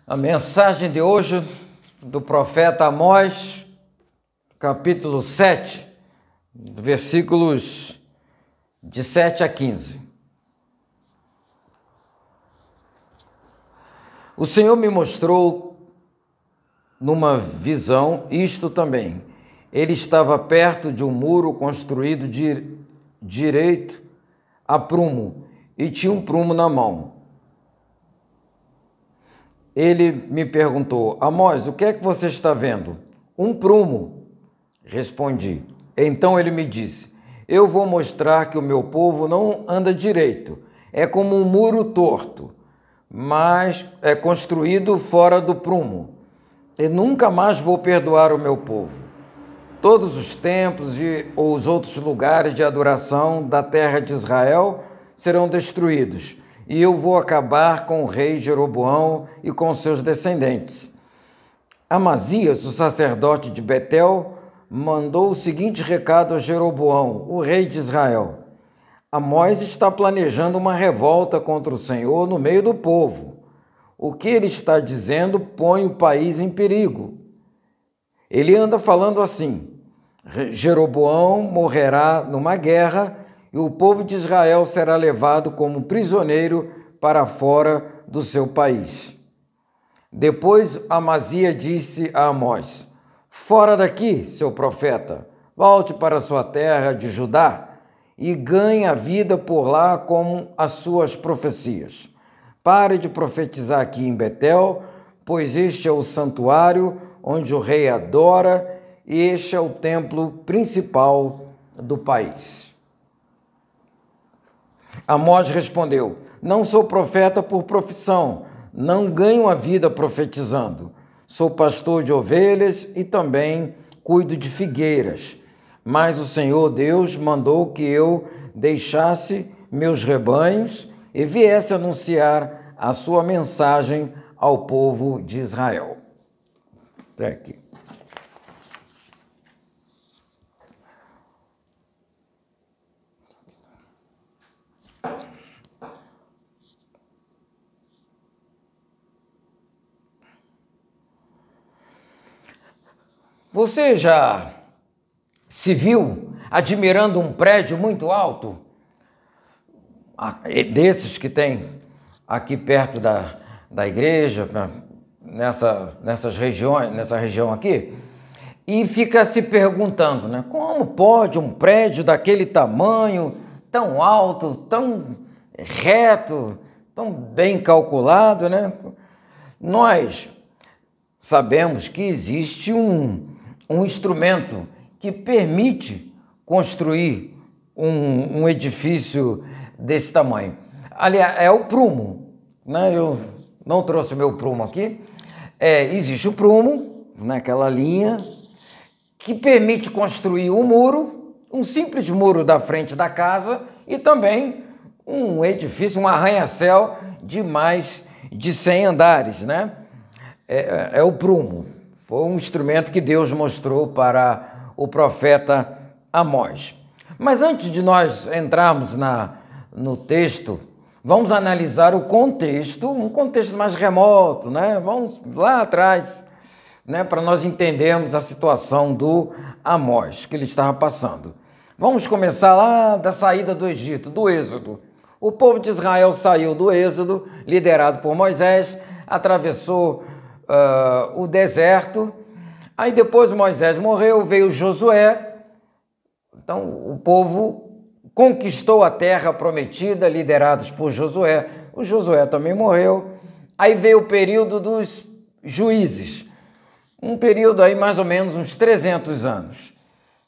A mensagem de hoje do profeta Amós, capítulo 7, versículos de 7 a 15. O Senhor me mostrou numa visão isto também. Ele estava perto de um muro construído direito a prumo e tinha um prumo na mão. Ele me perguntou: Amós, o que é que você está vendo? Um prumo. Respondi. Então ele me disse: eu vou mostrar que o meu povo não anda direito. É como um muro torto, mas é construído fora do prumo. E nunca mais vou perdoar o meu povo. Todos os templos e os outros lugares de adoração da terra de Israel serão destruídos. E eu vou acabar com o rei Jeroboão e com seus descendentes. Amazias, o sacerdote de Betel, mandou o seguinte recado a Jeroboão, o rei de Israel: Amós está planejando uma revolta contra o Senhor no meio do povo. O que ele está dizendo põe o país em perigo. Ele anda falando assim: Jeroboão morrerá numa guerra e o povo de Israel será levado como prisioneiro para fora do seu país. Depois Amazias disse a Amós: fora daqui, seu profeta, volte para sua terra de Judá e ganhe a vida por lá como as suas profecias. Pare de profetizar aqui em Betel, pois este é o santuário onde o rei adora e este é o templo principal do país. Amós respondeu: não sou profeta por profissão, não ganho a vida profetizando. Sou pastor de ovelhas e também cuido de figueiras. Mas o Senhor Deus mandou que eu deixasse meus rebanhos e viesse anunciar a sua mensagem ao povo de Israel. Até aqui. Você já se viu admirando um prédio muito alto? Desses que tem aqui perto da igreja, nessa região aqui, e fica se perguntando, né? Como pode um prédio daquele tamanho, tão alto, tão reto, tão bem calculado, né? Nós sabemos que existe um instrumento que permite construir um edifício desse tamanho. Aliás, é o prumo, né? Eu não trouxe o meu prumo aqui. Existe o prumo, naquela linha, que permite construir um muro, um simples muro da frente da casa e também um edifício, um arranha-céu de mais de 100 andares, né? É o prumo. Foi um instrumento que Deus mostrou para o profeta Amós. Mas antes de nós entrarmos no texto, vamos analisar o contexto, um contexto mais remoto, né? Vamos lá atrás, né? Para nós entendermos a situação do Amós que ele estava passando. Vamos começar lá da saída do Egito, do Êxodo. O povo de Israel saiu do Êxodo, liderado por Moisés, atravessou o deserto. Aí depois Moisés morreu, veio Josué. Então o povo conquistou a terra prometida, liderados por Josué. O Josué também morreu. Aí veio o período dos juízes, um período aí mais ou menos uns 300 anos.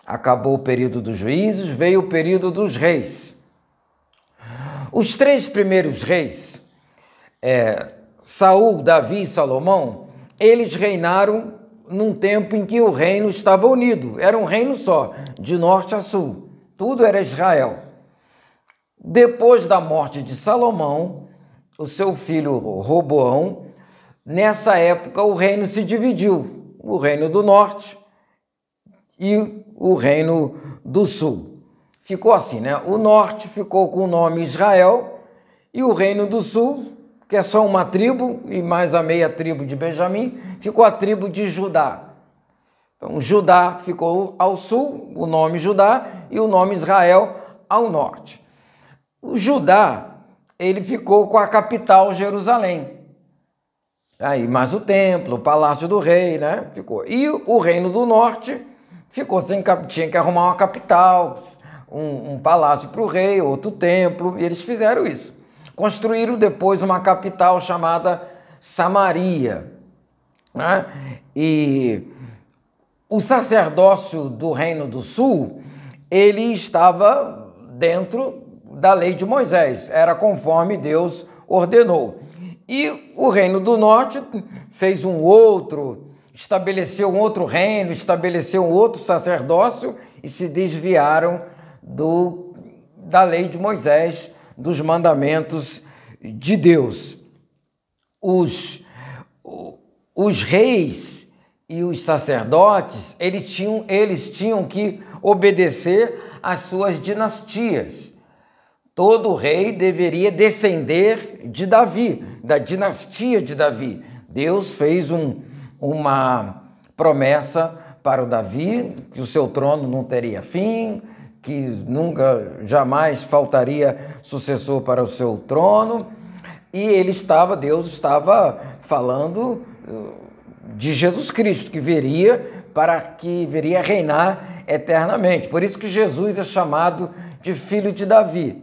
Acabou o período dos juízes, veio o período dos reis. Os 3 primeiros reis, Saul, Davi e Salomão, eles reinaram num tempo em que o reino estava unido, era um reino só, de norte a sul, tudo era Israel. Depois da morte de Salomão, o seu filho Roboão, nessa época o reino se dividiu, o reino do norte e o reino do sul. Ficou assim, né? O norte ficou com o nome Israel e o reino do sul que é só uma tribo, e mais a meia tribo de Benjamim, ficou a tribo de Judá. Então, Judá ficou ao sul, o nome Judá, e o nome Israel ao norte. O Judá, ele ficou com a capital Jerusalém. Aí, mais o templo, o palácio do rei, né? Ficou. E o reino do norte ficou sem, tinha que arrumar uma capital, um palácio para o rei, outro templo, e eles fizeram isso. Construíram depois uma capital chamada Samaria, né? E o sacerdócio do Reino do Sul, ele estava dentro da lei de Moisés, era conforme Deus ordenou. E o Reino do Norte fez estabeleceu um outro reino, estabeleceu um outro sacerdócio e se desviaram da lei de Moisés, dos mandamentos de Deus. Os reis e os sacerdotes, eles tinham que obedecer às suas dinastias. Todo rei deveria descender de Davi, da dinastia de Davi. Deus fez uma promessa para o Davi, que o seu trono não teria fim, que nunca, jamais faltaria sucessor para o seu trono. E Deus estava falando de Jesus Cristo, que viria reinar eternamente. Por isso que Jesus é chamado de filho de Davi.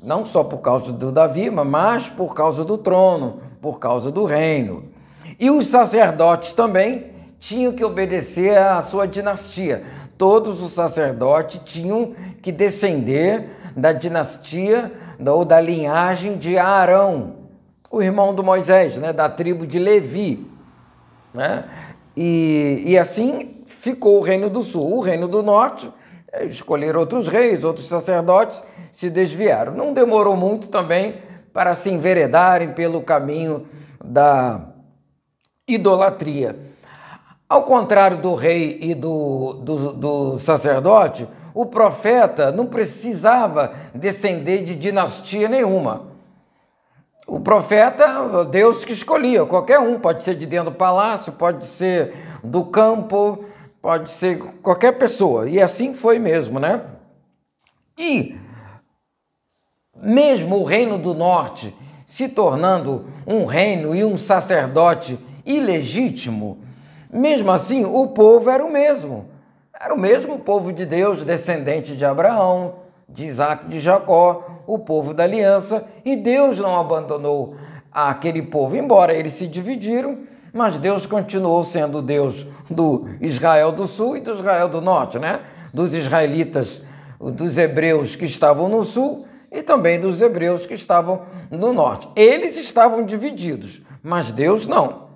Não só por causa do Davi, mas por causa do trono, por causa do reino. E os sacerdotes também tinham que obedecer à sua dinastia. Todos os sacerdotes tinham que descender da dinastia ou da linhagem de Arão, o irmão do Moisés, né, da tribo de Levi, né? E assim ficou o Reino do Sul. O Reino do Norte, escolheram outros reis, outros sacerdotes, se desviaram. Não demorou muito também para se enveredarem pelo caminho da idolatria. Ao contrário do rei e do sacerdote, o profeta não precisava descender de dinastia nenhuma. O profeta, Deus que escolhia, qualquer um, pode ser de dentro do palácio, pode ser do campo, pode ser qualquer pessoa. E assim foi mesmo, né? E mesmo o reino do norte se tornando um reino e um sacerdote ilegítimo, mesmo assim o povo era o mesmo. Era o mesmo povo de Deus, descendente de Abraão, de Isaac, de Jacó, o povo da aliança, e Deus não abandonou aquele povo, embora eles se dividiram, mas Deus continuou sendo o Deus do Israel do Sul e do Israel do Norte, né? Dos israelitas, dos hebreus que estavam no Sul e também dos hebreus que estavam no Norte. Eles estavam divididos, mas Deus não.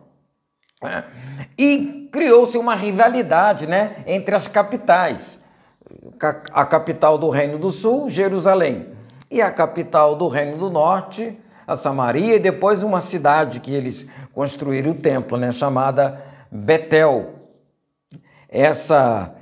E criou-se uma rivalidade, né, entre as capitais. A capital do Reino do Sul, Jerusalém, e a capital do Reino do Norte, a Samaria, e depois uma cidade que eles construíram o templo, né, chamada Betel. Essa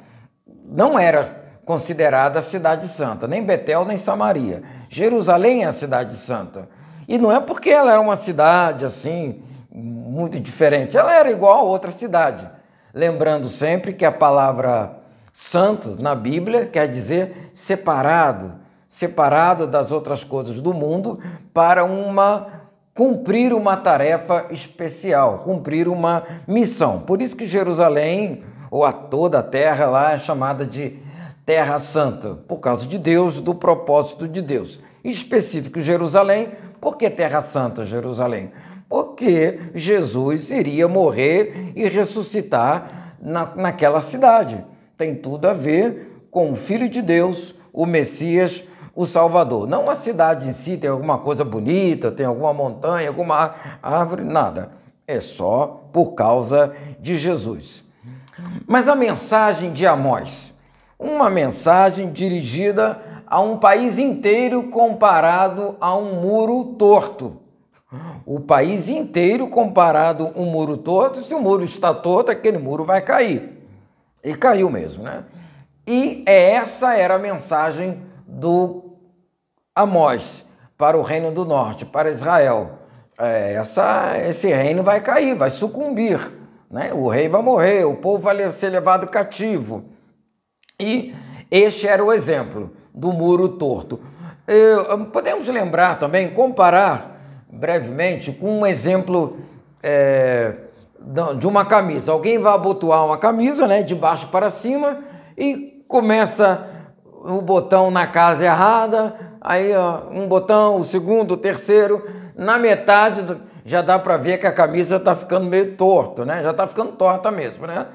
não era considerada a cidade santa, nem Betel, nem Samaria. Jerusalém é a cidade santa. E não é porque ela era uma cidade assim, muito diferente, ela era igual a outra cidade. Lembrando sempre que a palavra santo na Bíblia quer dizer separado, separado das outras coisas do mundo para cumprir uma tarefa especial, cumprir uma missão. Por isso que Jerusalém, ou toda a terra lá, é chamada de Terra Santa, por causa de Deus, do propósito de Deus. Em específico Jerusalém, por que Terra Santa, Jerusalém? Porque Jesus iria morrer e ressuscitar naquela cidade. Tem tudo a ver com o Filho de Deus, o Messias, o Salvador. Não a cidade em si tem alguma coisa bonita, tem alguma montanha, alguma árvore, nada. É só por causa de Jesus. Mas a mensagem de Amós, uma mensagem dirigida a um país inteiro comparado a um muro torto. O país inteiro comparado a um muro torto, se o muro está torto, aquele muro vai cair. E caiu mesmo, né? E essa era a mensagem do Amós para o Reino do Norte, para Israel. esse reino vai cair, vai sucumbir, né? O rei vai morrer, o povo vai ser levado cativo. E este era o exemplo do muro torto. Podemos lembrar também, comparar brevemente com um exemplo de uma camisa. Alguém vai abotoar uma camisa, né, de baixo para cima, e começa o botão na casa errada, aí um botão, o segundo, o terceiro, na metade já dá para ver que a camisa está ficando meio torto, né? Já está ficando torta mesmo, né?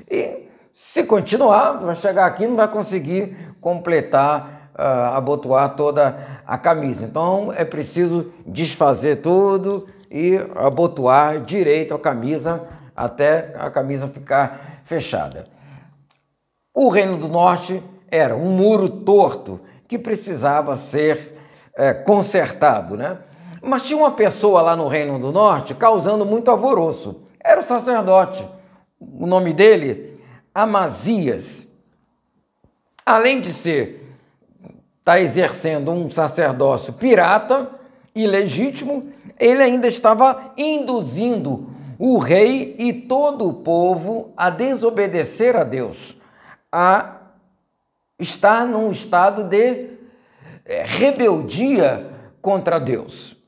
E se continuar, vai chegar aqui e não vai conseguir completar, abotoar toda a camisa. Então é preciso desfazer tudo e abotoar direito a camisa até a camisa ficar fechada. O Reino do Norte era um muro torto que precisava ser consertado, né? Mas tinha uma pessoa lá no Reino do Norte causando muito alvoroço. Era o sacerdote. O nome dele, Amazias. Além de estar exercendo um sacerdócio pirata, ilegítimo, ele ainda estava induzindo o rei e todo o povo a desobedecer a Deus, a estar num estado de rebeldia contra Deus.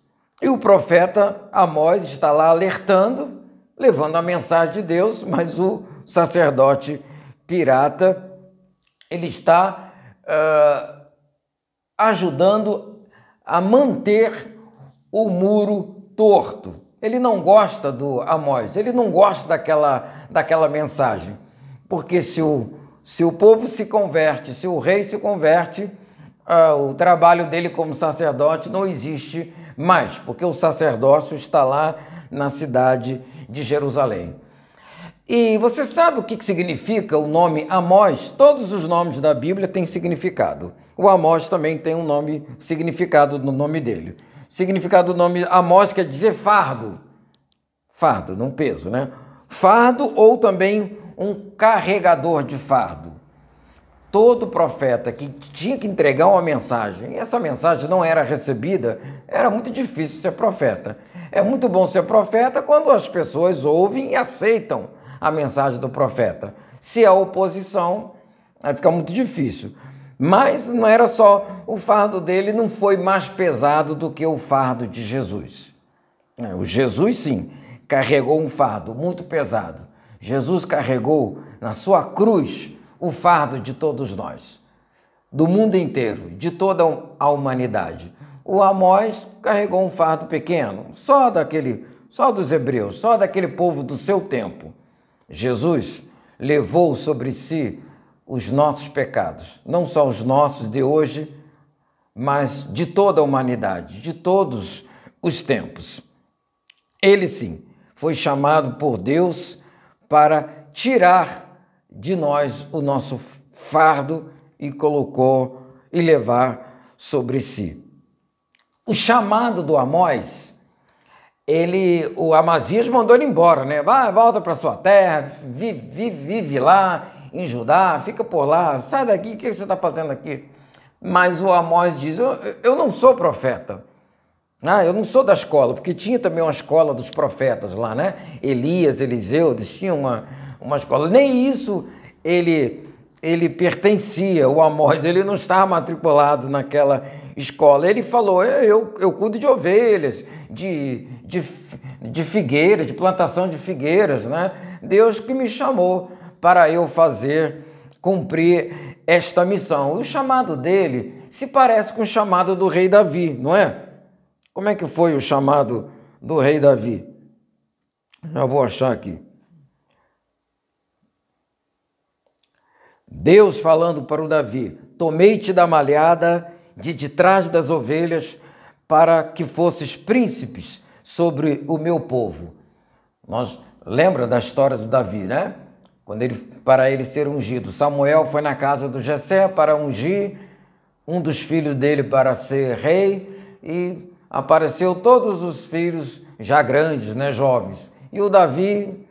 E o profeta Amós está lá alertando, levando a mensagem de Deus, mas o sacerdote pirata, ele está ajudando a manter o muro torto. Ele não gosta do Amós, ele não gosta daquela mensagem, porque se o povo se converte, se o rei se converte, o trabalho dele como sacerdote não existe mais, porque o sacerdócio está lá na cidade de Jerusalém. E você sabe o que significa o nome Amós? Todos os nomes da Bíblia têm significado. O Amós também tem um significado no nome dele. O significado do nome Amós quer dizer fardo. Fardo, não peso, né? Fardo ou também um carregador de fardo. Todo profeta que tinha que entregar uma mensagem, e essa mensagem não era recebida, era muito difícil ser profeta. É muito bom ser profeta quando as pessoas ouvem e aceitam a mensagem do profeta. Se a oposição, aí fica muito difícil. Mas não era só, o fardo dele não foi mais pesado do que o fardo de Jesus. O Jesus, sim, carregou um fardo muito pesado. Jesus carregou na sua cruz o fardo de todos nós, do mundo inteiro, de toda a humanidade. O Amós carregou um fardo pequeno, só dos hebreus, só daquele povo do seu tempo. Jesus levou sobre si os nossos pecados, não só os nossos de hoje, mas de toda a humanidade, de todos os tempos. Ele sim foi chamado por Deus para tirar de nós o nosso fardo e levar sobre si. O chamado do Amós, o Amazias mandou ele embora, né? Volta para sua terra, vive lá em Judá, fica por lá, sai daqui, o que você está fazendo aqui? Mas o Amós diz, eu não sou profeta, eu não sou da escola, porque tinha também uma escola dos profetas lá, né? Elias, Eliseu, eles tinham uma escola, nem isso ele pertencia, o Amós, ele não estava matriculado naquela escola. Ele falou, eu cuido de ovelhas, de figueiras, de plantação de figueiras, né? Deus que me chamou para eu cumprir esta missão. O chamado dele se parece com o chamado do rei Davi, não é? Como é que foi o chamado do rei Davi? Já vou achar aqui. Deus falando para o Davi, tomei-te da malhada de trás das ovelhas para que fosses príncipes sobre o meu povo. Lembra da história do Davi, né? Para ele ser ungido. Samuel foi na casa do Jessé para ungir um dos filhos dele para ser rei e apareceu todos os filhos já grandes, né, jovens. E o Davi,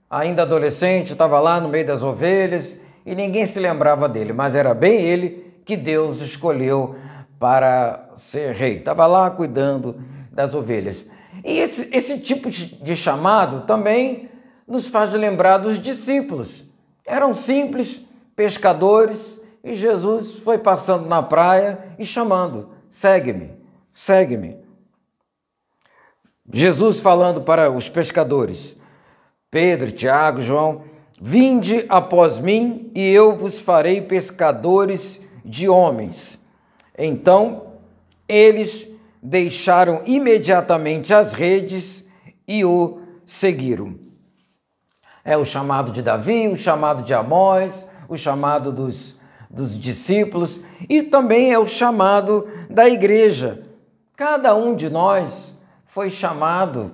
ainda adolescente, estava lá no meio das ovelhas e ninguém se lembrava dele, mas era bem ele que Deus escolheu para ser rei. Estava lá cuidando das ovelhas. E esse tipo de chamado também nos faz lembrar dos discípulos. Eram simples pescadores e Jesus foi passando na praia e chamando: segue-me, segue-me. Jesus falando para os pescadores, Pedro, Tiago, João: vinde após mim e eu vos farei pescadores de homens. Então eles deixaram imediatamente as redes e o seguiram. É o chamado de Davi, o chamado de Amós, o chamado dos discípulos e também é o chamado da igreja. Cada um de nós foi chamado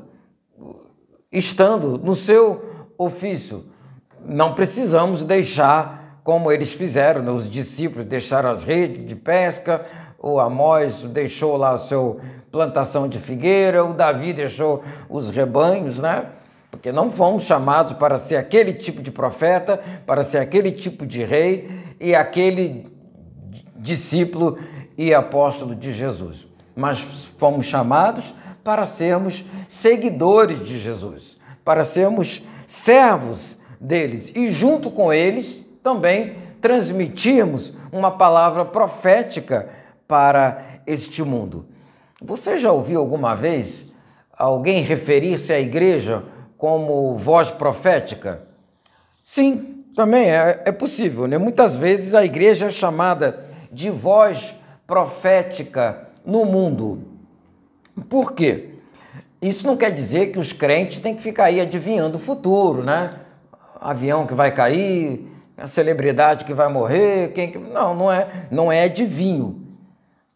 estando no seu ofício. Não precisamos deixar como eles fizeram, né? Os discípulos deixaram as redes de pesca, o Amós deixou lá a sua plantação de figueira, o Davi deixou os rebanhos, né? Porque não fomos chamados para ser aquele tipo de profeta, para ser aquele tipo de rei e aquele discípulo e apóstolo de Jesus. Mas fomos chamados para sermos seguidores de Jesus, para sermos servos deles e junto com eles também transmitirmos uma palavra profética para este mundo. Você já ouviu alguma vez alguém referir-se à igreja como voz profética? Sim, também é possível, né? Muitas vezes a igreja é chamada de voz profética no mundo. Por quê? Isso não quer dizer que os crentes têm que ficar aí adivinhando o futuro, né? Avião que vai cair, a celebridade que vai morrer, não é adivinho.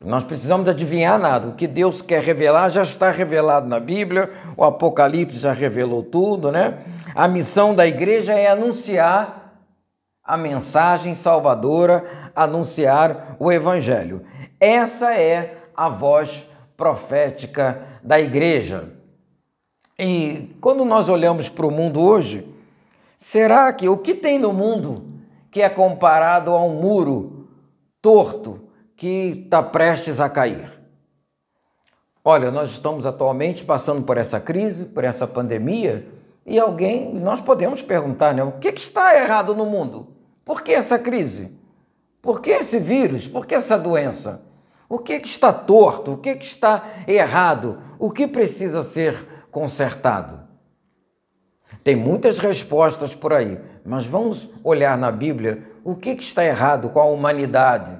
Nós precisamos adivinhar nada. O que Deus quer revelar já está revelado na Bíblia, o Apocalipse já revelou tudo, né? A missão da igreja é anunciar a mensagem salvadora, anunciar o Evangelho. Essa é a voz profética da igreja. E quando nós olhamos para o mundo hoje, será que o que tem no mundo que é comparado a um muro torto que está prestes a cair? Olha, nós estamos atualmente passando por essa crise, por essa pandemia, e nós podemos perguntar, né? O que está errado no mundo? Por que essa crise? Por que esse vírus? Por que essa doença? O que está torto? O que está errado? O que precisa ser consertado? Tem muitas respostas por aí, mas vamos olhar na Bíblia o que está errado com a humanidade.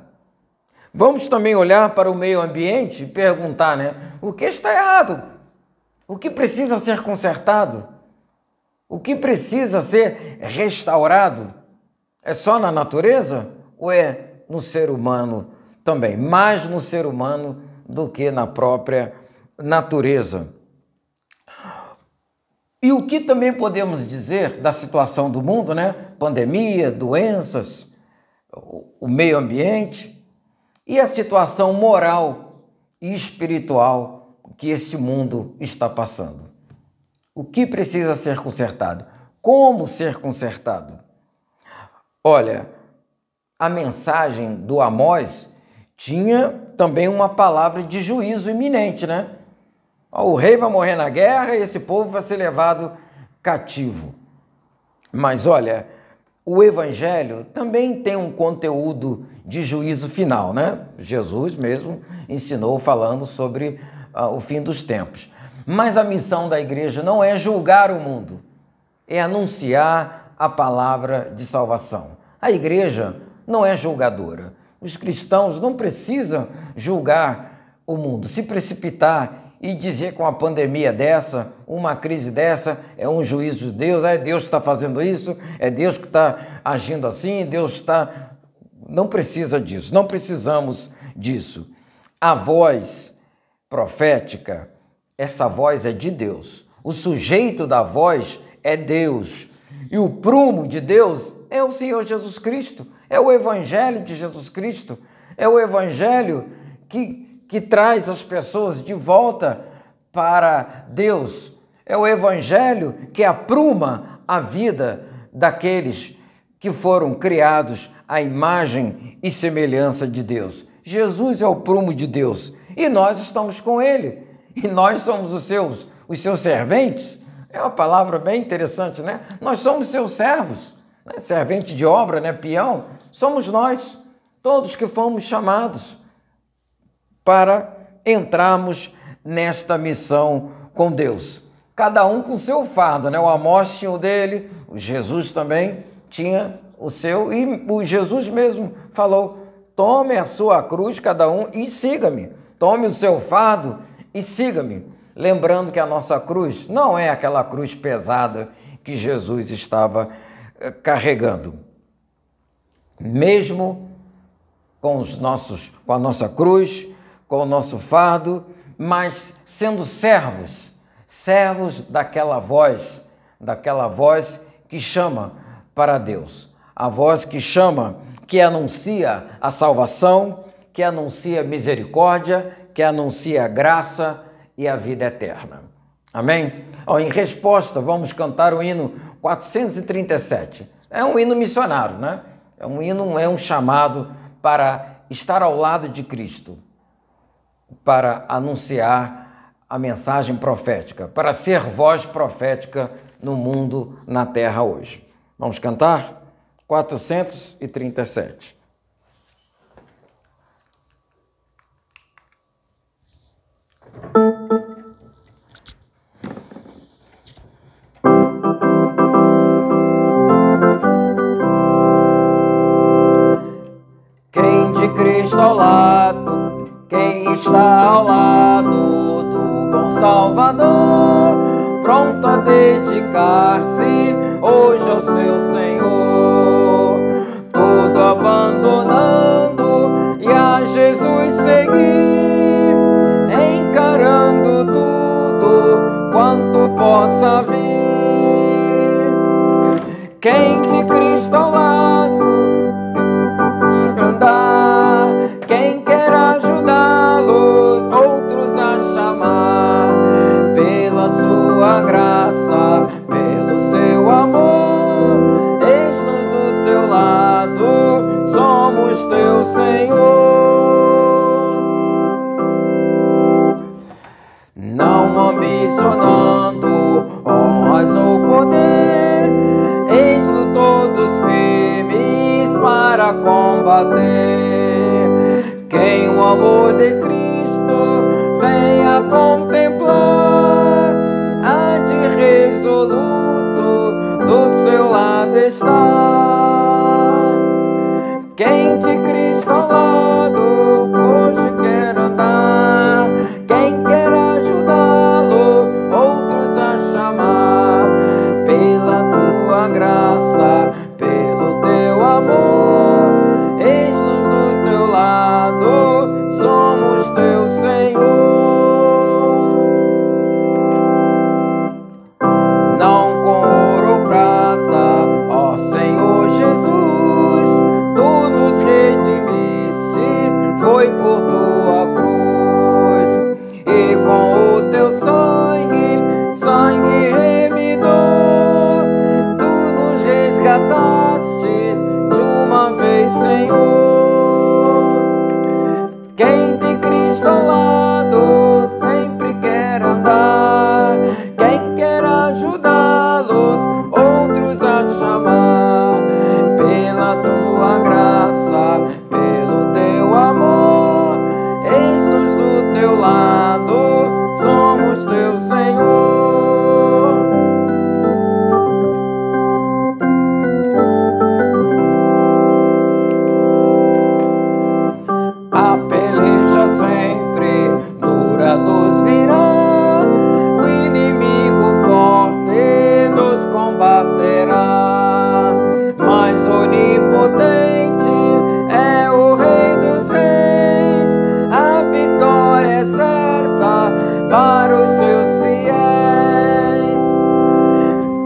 Vamos também olhar para o meio ambiente e perguntar, né? O que está errado? O que precisa ser consertado? O que precisa ser restaurado? É só na natureza ou é no ser humano também? Mais no ser humano do que na própria natureza. E o que também podemos dizer da situação do mundo, né? Pandemia, doenças, o meio ambiente e a situação moral e espiritual que este mundo está passando. O que precisa ser consertado? Como ser consertado? Olha, a mensagem do Amós tinha também uma palavra de juízo iminente, né? O rei vai morrer na guerra e esse povo vai ser levado cativo. Mas olha, o Evangelho também tem um conteúdo de juízo final, né? Jesus mesmo ensinou falando sobre o fim dos tempos. Mas a missão da igreja não é julgar o mundo, é anunciar a palavra de salvação. A igreja não é julgadora. Os cristãos não precisam julgar o mundo, se precipitar e dizer com uma pandemia dessa, uma crise dessa, é um juízo de Deus, é Deus que está fazendo isso, é Deus que está agindo assim, Deus está... Não precisa disso, não precisamos disso. A voz profética, essa voz é de Deus. O sujeito da voz é Deus. E o prumo de Deus é o Senhor Jesus Cristo, é o Evangelho de Jesus Cristo, é o Evangelho que traz as pessoas de volta para Deus. É o Evangelho que apruma a vida daqueles que foram criados à imagem e semelhança de Deus. Jesus é o prumo de Deus e nós estamos com Ele. E nós somos os seus os seus serventes. É uma palavra bem interessante, né? Nós somos seus servos, né? Servente de obra, né? Peão, somos nós, todos que fomos chamados para entrarmos nesta missão com Deus. Cada um com seu fardo, né? O Amós tinha o dele, o Jesus também tinha o seu, e o Jesus mesmo falou: tome a sua cruz, cada um, e siga-me. Tome o seu fardo e siga-me. Lembrando que a nossa cruz não é aquela cruz pesada que Jesus estava carregando. Mesmo com a nossa cruz, com o nosso fardo, mas sendo servos daquela voz que chama para Deus, a voz que chama, que anuncia a salvação, que anuncia misericórdia, que anuncia graça e a vida eterna. Amém? Em resposta, vamos cantar o hino 437. É um hino missionário, né? É um hino, é um chamado para estar ao lado de Cristo, para anunciar a mensagem profética, para ser voz profética no mundo, na terra hoje. Vamos cantar? 437. Quem de Cristo ao lado, quem está ao lado do bom Salvador, pronto a dedicar-se hoje ao seu Senhor, tudo abandonando e a Jesus seguir, encarando tudo quanto possa vir. Quem de Cristo ao lado andar, quem quer ajudá-los, outros a chamar, pela sua graça, pelo seu amor, eis-nos do teu lado, somos teu Senhor. Não ambicionando honras ou poder, eis-nos todos firmes para combater. Quem o amor de Cristo venha contemplar, há de resoluto do seu lado estar. Quem de Cristo ao lado hoje quer andar, quem quer ajudá-lo, outros a chamar, pela tua graça, pelo teu amor, eis-nos do teu lado, somos teu Senhor. Não com ouro ou prata, ó Senhor Jesus, tu nos redimiste, foi por tua cruz, e com o teu sangue, sangue remidor, tu nos resgataste de uma vez, Senhor. Quem de Cristo ao lado sempre quer andar, quem quer ajudá-los, outros a chamar, pela tua graça, pelo teu amor, eis-nos do teu lado, somos teu Senhor. A peleja sempre dura nos virá, o inimigo forte nos combaterá, mas onipotente é o Rei dos Reis, a vitória é certa para os seus fiéis.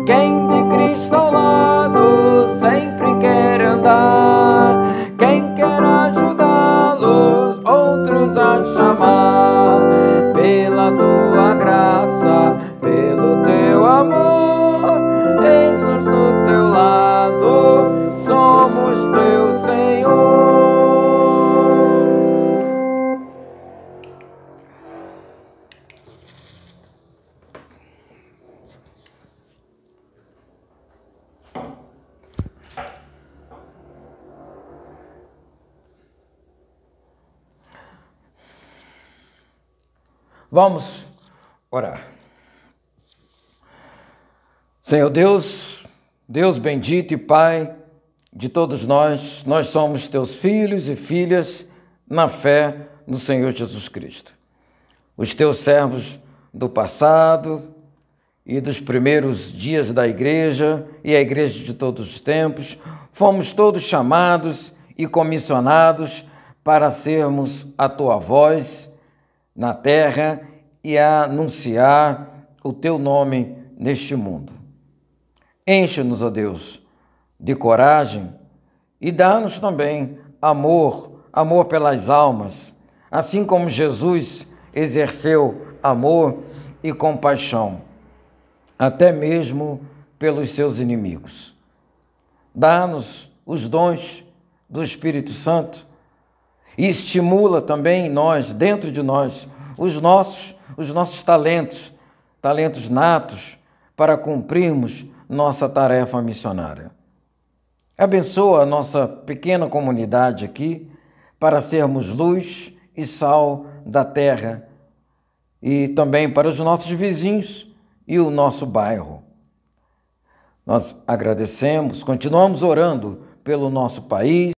Quem de Cristo ao lado sempre quer andar, quem quer ajudá-los, outros a chamar, pela tua graça, pelo teu amor, eis-nos do teu lado, somos teu Senhor. Vamos orar. Senhor Deus, Deus bendito e Pai de todos nós, nós somos teus filhos e filhas na fé no Senhor Jesus Cristo. Os teus servos do passado e dos primeiros dias da igreja e a igreja de todos os tempos, fomos todos chamados e comissionados para sermos a tua voz na terra e a anunciar o teu nome neste mundo. Enche-nos, ó Deus, de coragem e dá-nos também amor pelas almas, assim como Jesus exerceu amor e compaixão, até mesmo pelos seus inimigos. Dá-nos os dons do Espírito Santo e estimula também em nós, dentro de nós, os nossos talentos natos para cumprirmos nossa tarefa missionária. Abençoa a nossa pequena comunidade aqui para sermos luz e sal da terra e também para os nossos vizinhos e o nosso bairro. Nós agradecemos, continuamos orando pelo nosso país,